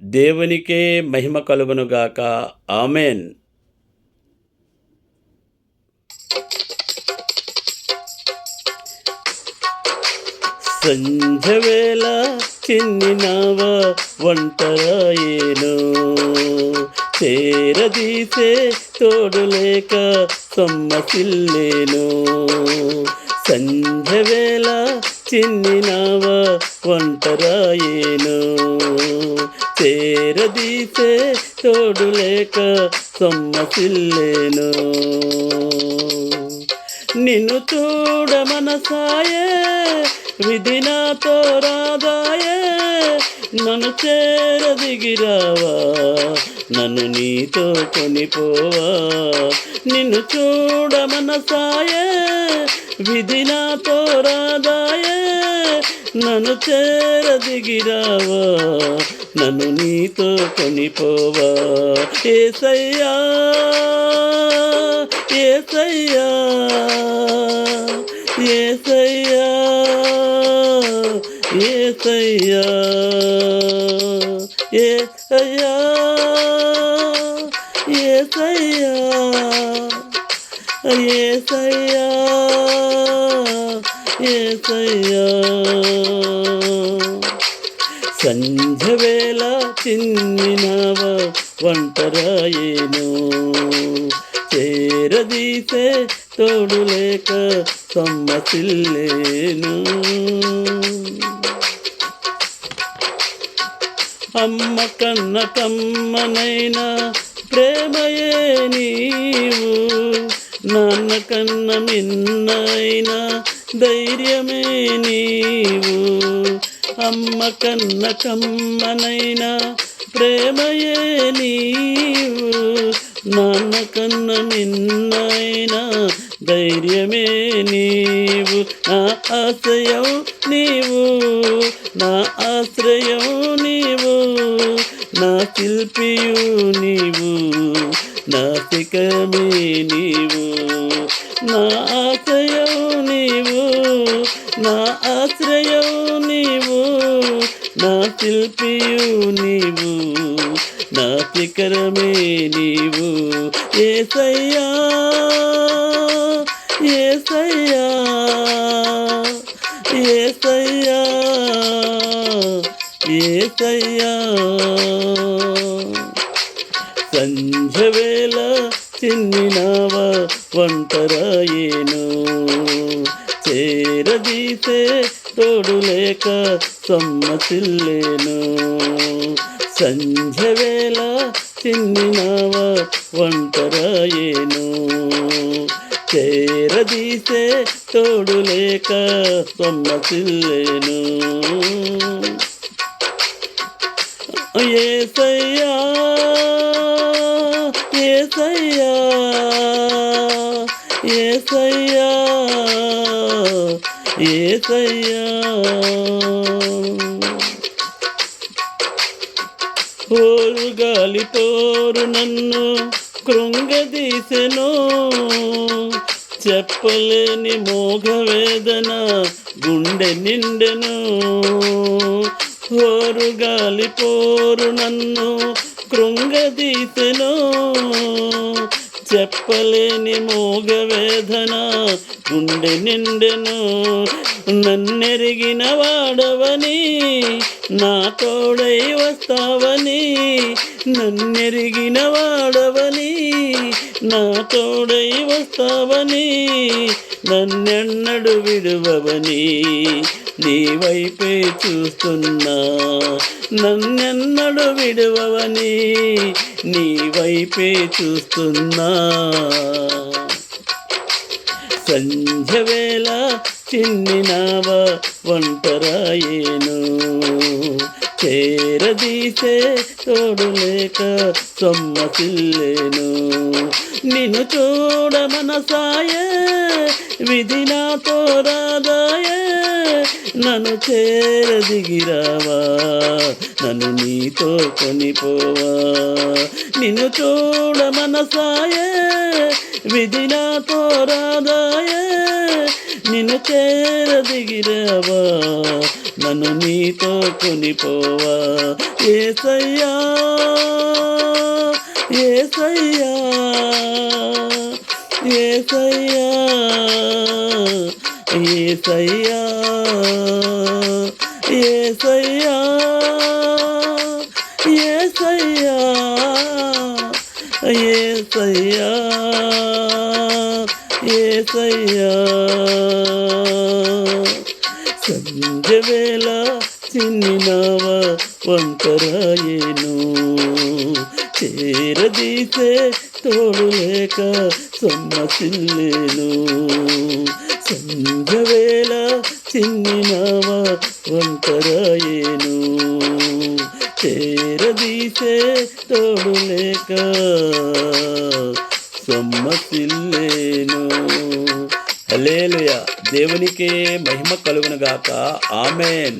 దేవునికే మహిమ కలుగునుగాక. ఆమెన్. సంధ్యవేళ చిన్నినావ ఒంటరాయేను, చేరదీసే తోడులేక సొమ్మసిల్లేను. సంధ్యవేళ చిన్నినావ ఒంటరాయేను, చేరదీసే తోడులేక సొమ్మసిల్లేను. నిన్ను చూడ మనసాయే, విధి నాతో రాదాయే, నన్ను చేరదిగిరావా, నన్ను నీతో కొనిపోవా. నిన్ను చూడ మనసాయే, విధి నాతో రాదాయే, నన్ను చేరదిగిరావా, నన్ను నీతో కొనిపోవా. యేసయ్యా యేసయ్యా యేసయ్యా యేసయ్యా యేసయ్యా యేసయ్యా యేసయ్యా యేసయ్యా. సంధ్యవేళ చిన్నినావ ఒంటరాయేను, చేరదీసే తోడులేక సొమ్మసిల్లేను. అమ్మ కన్న కమ్మనైనా ప్రేమయే నీవు, నాన్న కన్న మిన్నైనా ధైర్యమే నీవు. అమ్మ కన్న కమ్మనైనా ప్రేమయే నీవు, నాన్న కన్న మిన్నైనా ధైర్యమే నీవు. నా ఆశ్రయం నీవు, నా ఆశ్రయం నీవు, నా శిల్పియు నీవు, నా శిఖరమే నీవు. నా ఆశ్రయం నీవు, నా ఆశ్రయం నీవు, నా శిల్పియు నీవు, నా శిఖరమే నీవు. యేసయ్యా యేసయ్యా యేసయ్యా యేసయ్యా. సంధ్యవేళ చిన్నినావ ఒంటరాయేను, చేరదీసే తోడులేక సొమ్మసిల్లేను. సంధ్యవేళ చిన్నినావ ఒంటరాయేను, చేరదీసే తోడులేక సొమ్మసిల్లేను. యేసయ్యా యేసయ్యా యేసయ్యా యేసయ్యా. ఓరు గాలి పోరు నన్ను కృంగదీసెను, చెప్పలేని మోగవేదన గుండె నిండెను. ఓరు గాలి పోరు నన్ను కృంగదీసెను, చెప్పలేని మోగవేదన గుండె నిండెను. నన్నెరిగిన వాడవని, నా తోడై వస్తావని, నన్నెరిగిన వాడవని, నా తోడై వస్తావని, నన్నెన్నడు విడువవని నీ వైపే చూస్తున్నా. నన్నెన్నడు విడువవని నీ వైపే చూస్తున్నా. సంధ్యవేళ చిన్నినావ ఒంటరాయేను, చేరదీసే తోడులేక సొమ్మసిల్లేను. నిన్ను చూడ మనసాయే, విధి నాతో రాదాయే, నన్ను చేరదిగిరావా, నన్ను నీతో కొనిపోవా. నిన్ను చూడ మనసాయే, విధి నాతో రాదాయే, నిన్ను నిన్ను చేరదిగిరావా, నన్ను నీతో కొనిపోవా. యేసయ్యా యేసయ్యా యేసయ్యా యేసయ్యా యేసయ్యా యేసయ్యా యేసయ్యా యేసయ్యా. సంజవేళ చిన్నినావ వంకరాయేను, చేరదీసే తోడు లేక సొమ్మసిల్లేను. సంజవేళ చిన్నినావ వంకరాయేను, చేరదీసే తోడు లేక సొమ్మసిల్లేను. హల్లెలూయా. దేవునికే మహిమ కలుగునుగాక. ఆమేన్.